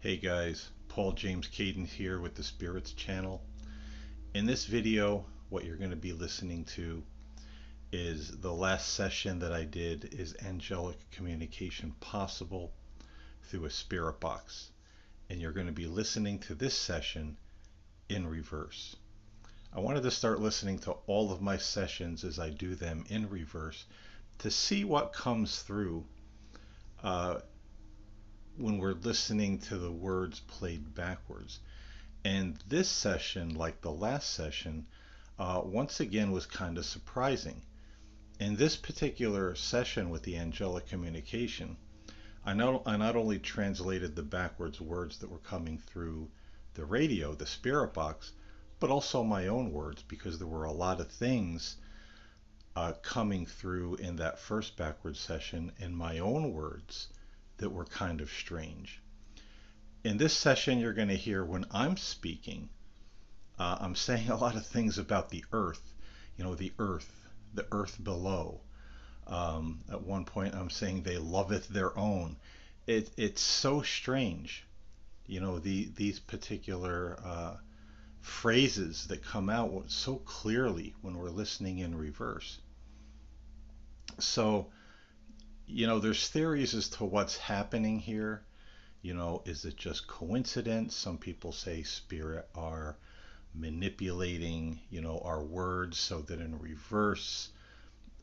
Hey guys, Paul James Caden here with the Spirits channel. In this video, what you're going to be listening to is the last session that I did, is angelic communication possible through a spirit box? And you're going to be listening to this session in reverse. I wanted to start listening to all of my sessions as I do them in reverse to see what comes through uh, when we're listening to the words played backwards. And this session, like the last session, once again was kind of surprising. In this particular session with the angelic communication, I not only translated the backwards words that were coming through the radio, the spirit box, but also my own words, because there were a lot of things coming through in that first backwards session in my own words that were kind of strange. In this session, you're going to hear when I'm speaking, I'm saying a lot of things about the earth, the earth below. At one point, I'm saying they loveth their own. It's so strange, these particular phrases that come out so clearly when we're listening in reverse. So, there's theories as to what's happening here. Is it just coincidence? Some people say spirit are manipulating, our words so that in reverse,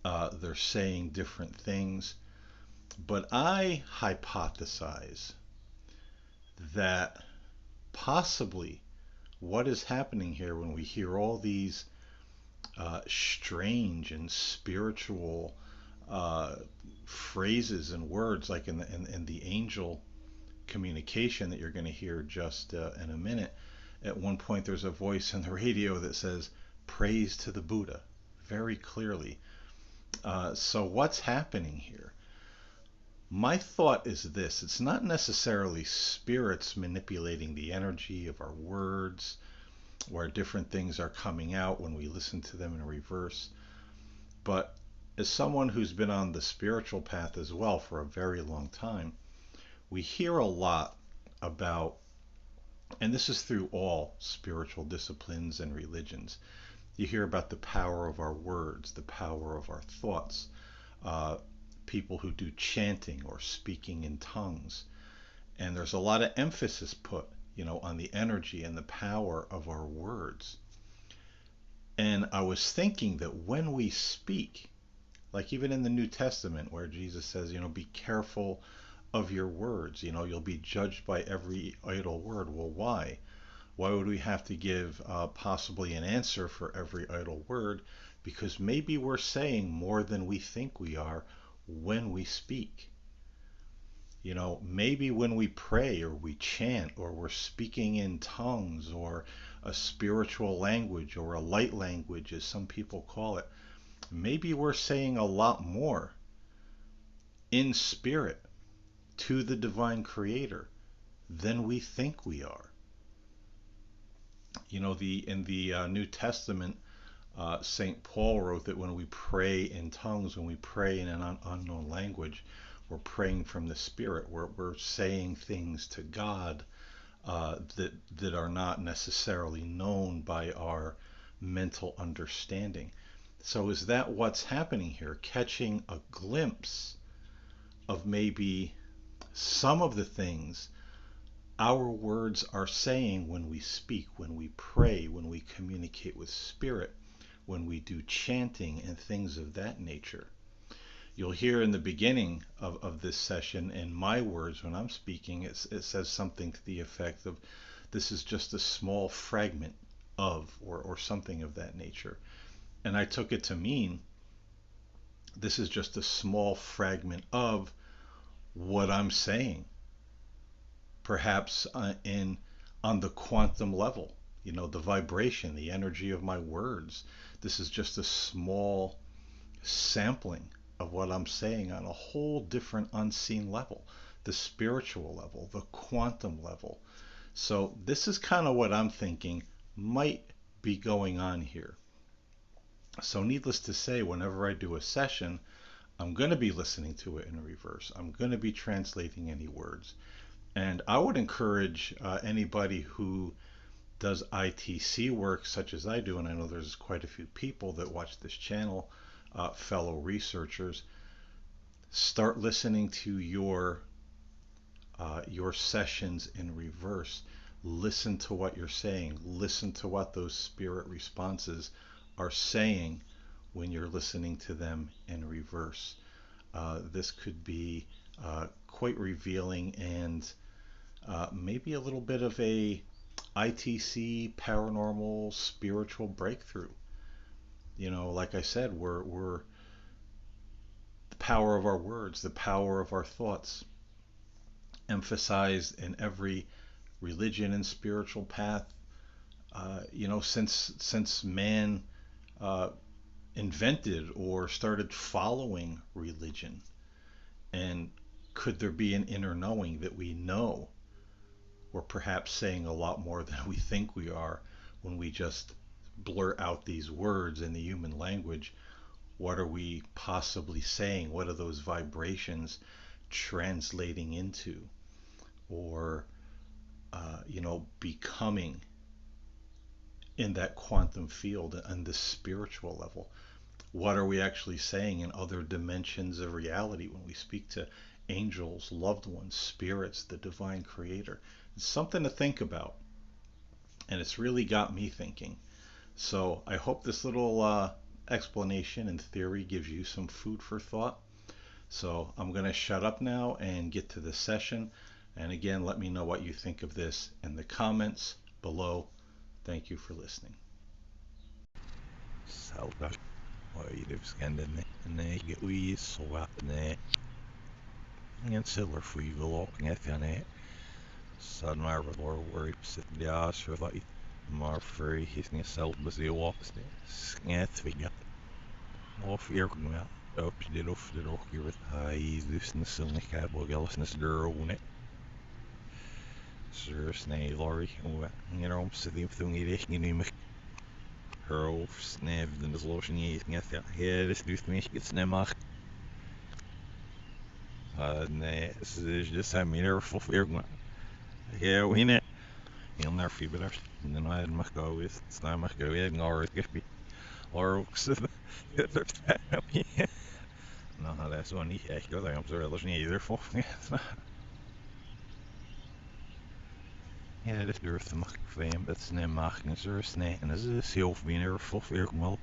they're saying different things. But I hypothesize that possibly what is happening here when we hear all these strange and spiritual uh, phrases and words, like in the angel communication that you're going to hear just in a minute. At one point, there's a voice in the radio that says, "Praise to the Buddha," very clearly. So, what's happening here? My thought is this: it's not necessarily spirits manipulating the energy of our words, where different things are coming out when we listen to them in reverse. But as someone who's been on the spiritual path as well for a very long time, we hear a lot about, and this is through all spiritual disciplines and religions, you hear about the power of our words, the power of our thoughts, uh, people who do chanting or speaking in tongues. And there's a lot of emphasis put, on the energy and the power of our words. And I was thinking that when we speak, like even in the New Testament where Jesus says, be careful of your words, you'll be judged by every idle word. Well, why? Why would we have to give possibly an answer for every idle word? Because maybe we're saying more than we think we are when we speak. Maybe when we pray or we chant or we're speaking in tongues or a spiritual language or a light language, as some people call it, maybe we're saying a lot more in spirit to the divine creator than we think we are. In the New Testament, St. Paul wrote that when we pray in tongues, when we pray in an unknown language, we're praying from the Spirit. We're saying things to God that are not necessarily known by our mental understanding. So is that what's happening here? Catching a glimpse of maybe some of the things our words are saying when we speak, when we pray, when we communicate with spirit, when we do chanting and things of that nature. You'll hear in the beginning of this session, in my words when I'm speaking, it says something to the effect of, this is just a small fragment of, or something of that nature. And I took it to mean, this is just a small fragment of what I'm saying. Perhaps on the quantum level, the vibration, the energy of my words. This is just a small sampling of what I'm saying on a whole different unseen level, the spiritual level, the quantum level. So this is kind of what I'm thinking might be going on here. So needless to say, whenever I do a session, I'm going to be listening to it in reverse. I'm going to be translating any words. And I would encourage anybody who does ITC work, such as I do, and I know there's quite a few people that watch this channel, fellow researchers, start listening to your sessions in reverse. Listen to what you're saying. Listen to what those spirit responses are saying when you're listening to them in reverse. This could be quite revealing and maybe a little bit of a ITC paranormal spiritual breakthrough. You know, like I said, we're the power of our words, the power of our thoughts, emphasized in every religion and spiritual path. You know, since man uh, invented or started following religion, and could there be an inner knowing that we know we're perhaps saying a lot more than we think we are when we just blurt out these words in the human language? What are we possibly saying? What are those vibrations translating into? Or, you know, becoming in that quantum field and the spiritual level? What are we actually saying in other dimensions of reality when we speak to angels, loved ones, spirits, the divine creator? It's something to think about, and it's really got me thinking. So I hope this little explanation and theory gives you some food for thought. So I'm going to shut up now and get to the session. And again, let me know what you think of this in the comments below. Thank you for listening. Salga skandene ne ui swatne en silver fuivel ngethane sadmar or word sit ja so maar free his ne self was the walks skethviga of eerkma op dit of de nog hier met hij dus ne silne kabel galsnes drone Sir nee Laurie you know sit die thing hier nie meer Herf snef den zložení je dus doet me iets nemach nee is just hij meer of irgendwann ja we ne heel naar fibers en dan hij mag go is snel mag go in or get be or no that's one niet echt go I'm sorry dat is niet either for ja dat durft mag fame dat snel mag en zo snel en dat is heel meer of irgendwann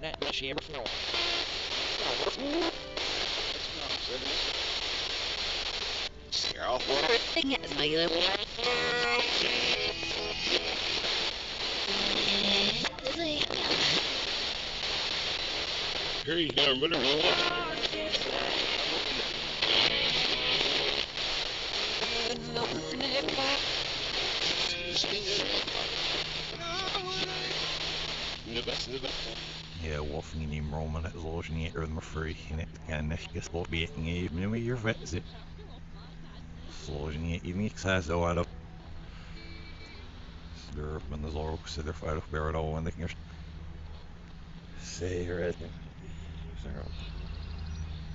That she ever felt. Here you go, better roll. Ja, of niet in Roman, het is niet er maar free en het kan niet gesloten beeten even met je vet zit. Zoals niet even niks has zo uit op. Er ben de zorg zit er uit op bij al en ik eerst. Say right there.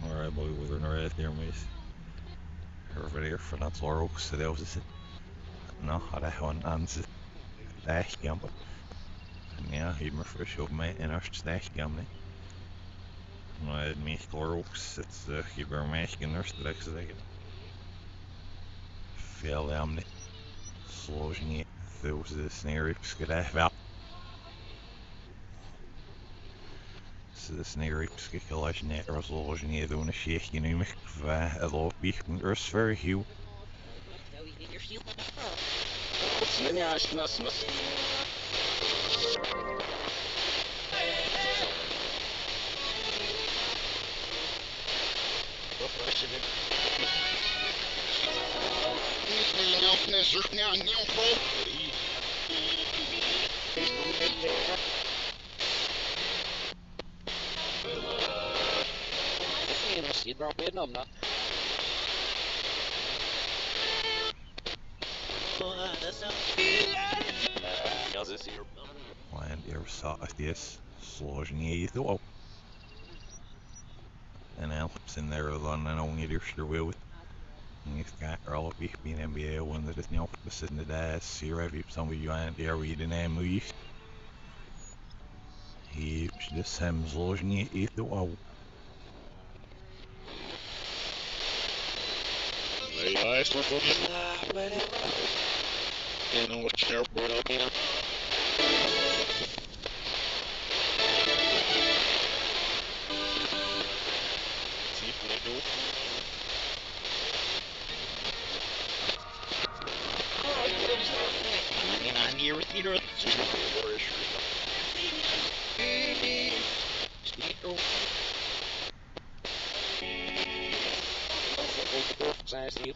Alright, boy, we're gonna right there, miss. Everybody here for that zorg zit er zit. No, had I one answer. Echt jammer. Ja, hier maar fresh op mij en als het echt jammer. Maar het meest zorg zit hier bij mij en als het echt zeggen. Veel jammer. Zoals niet. Those the snare skadaf out. So the snare skikalash net resolution either when a shake you know a lot big earth very hue. You drop in on that. Land air saw this slow though. En helps in there dan en ook niet eerst er wil. Ik ga er al op ik ben NBA wanneer het niet op bezitten daar hier heb je some you aan daar wie de naam moet. Hier is de Sam zoals niet eten wou. Nee, is toch wel en dan wat scherper op in. Zie je wat doen? En hier is ieder zijn ze hier.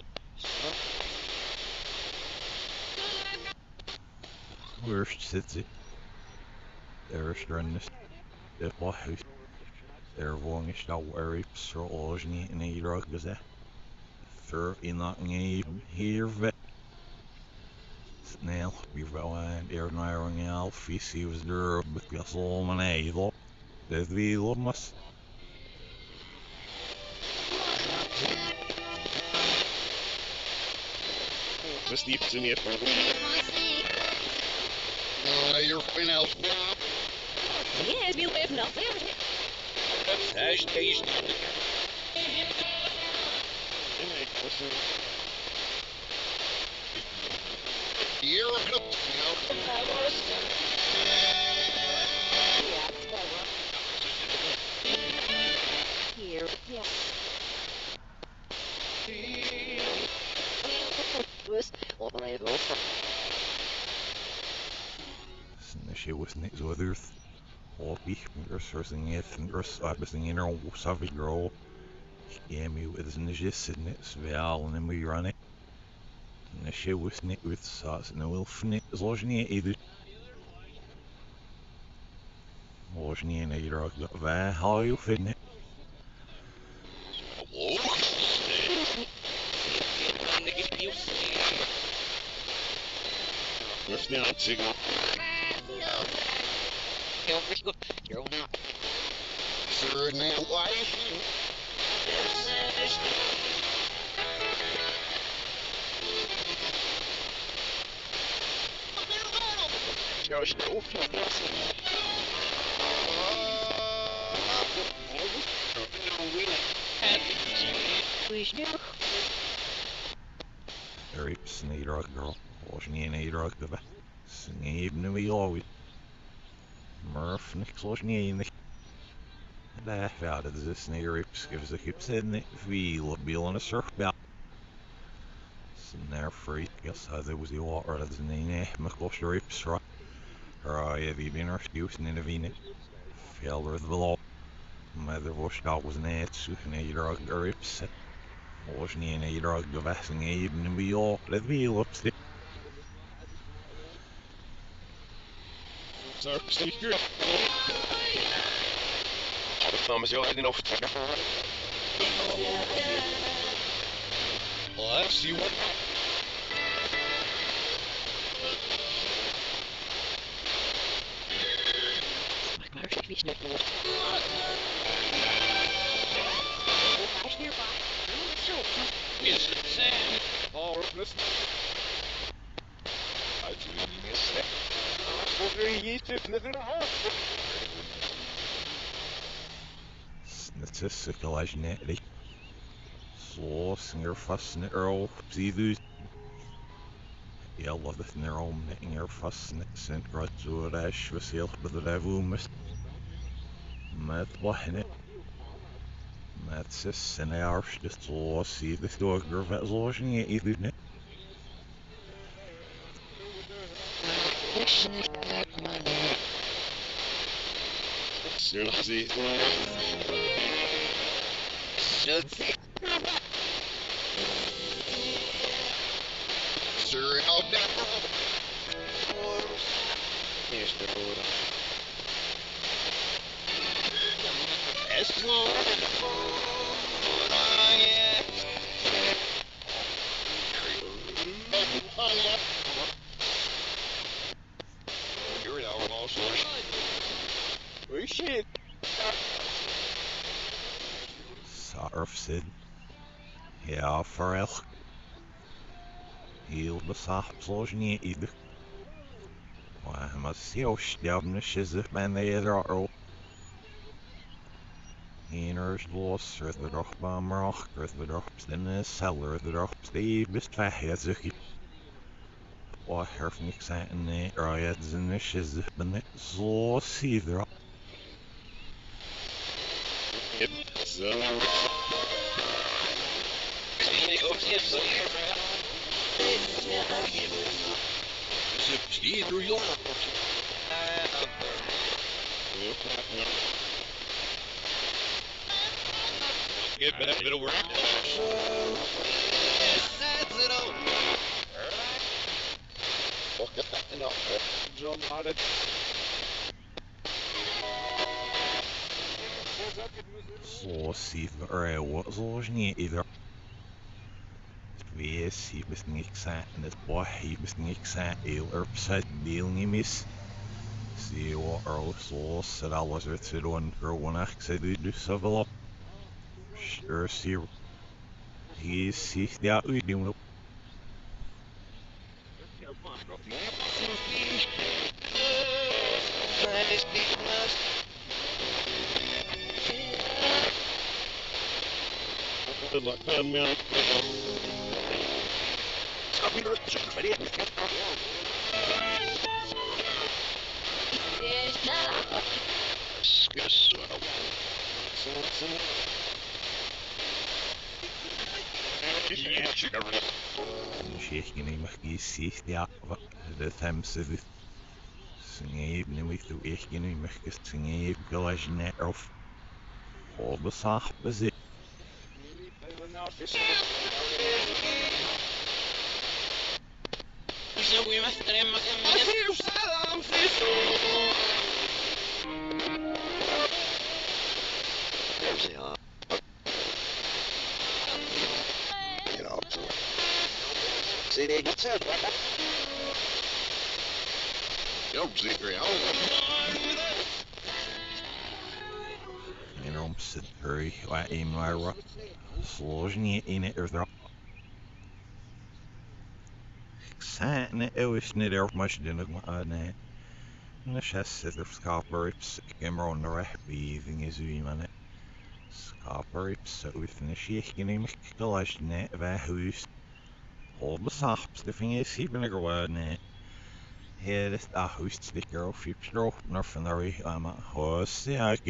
Worst zit ze. Er is drunnis. De huis. Er woon is dat waar ik zoals niet in Irak gezegd. Voor in dat niet hier weg. Snel, wie wel aan er naar een half visie was er bekend om een edel. Dat wie op mas. Dus die heeft ze niet van. You're fine out. Yes, we live nothing. Hij is deze. Hier klopt. Here, yeah. Was onbelievable. She was niet zo duur. Hoppie, er sourcing it and er servicing in her savvy girl. Yeah, me with an sitting it, svel and then we run it. And she was niet with sauce and the wolf niet zoals niet either. Zoals niet in ieder geval. Wij haal je vinden it. What's now, signal? You're not. Sir, now, wife. Very sneed rock girl. Was niet in ieder geval. Sneed nu we always. Murph niks was niet in de. Daar ja, dat is een sneerips. Geef ze gips in veel bill een surfbelt. Snare free. Guess how there was the water dat is niet maar kost rips right. Ja, die ben er stuurs in de vine. Veel er wel op. Maar er was dat was net zo in ieder geval rips. Was niet in ieder geval gewesen even en we al dat wiel op zit. Sir, stay here. Thomas, you're heading off. Well, I see what. Is it sand? All roughness. I do miss that. Het is een collage net. Zoals in er vast in earl. Zie dus. Ja, wat het in erom net in er vast net zijn kruid zo reis was heel bedrijf oemest. Met wachten. Met 6 en jaar dus zoals zie de stoker vet zoals niet even net. Soon as he. Sir, out there. Here's the road. As long as you're out of all sorts. Oh shit. Sid. Ja, for elk. Heel besach zoals niet ieder. Maar heel sterben is het mijn eerder al. Heeners los, er de dag bamrach, er de dag in de cellar, de dag Steve best verheerlijk. Wat herf niks aan nee, er zijn is het ben zo zieder. Get back to work. That's it all. Fuck it, no. Jump on it. Zo zieder, wat zoals niet ieder. Wees, hier is niks aan, het boy, hier is niks aan, heel upside deel niet mis. Zie wat er zo zit alles uit te doen, gewoon echt zit u dus zoveel op. Sure, zie je ziet ja u doen op. Good luck, man. Sheikh niet mag je ziet ja, dat hem ze dit. Singeb niet meer toe echt niet mag je singeb gelijk net of. Al besach bezit. See, they get said. Yo, Zikri, En om zit hurry, waar een maar sloos niet in het erop. Ik zei net, is niet erg much dinner maar nee. En de chest zit er schaaperips, ik heb er onder weg beeving is u iemand. Schaaperips, zo is een sheikje neem ik gelijk net bij huis. Al besacht, de vinger is hier ben ik er nee. Hier is de huis sticker of je stroop naar van de rij, maar hoes ja, ik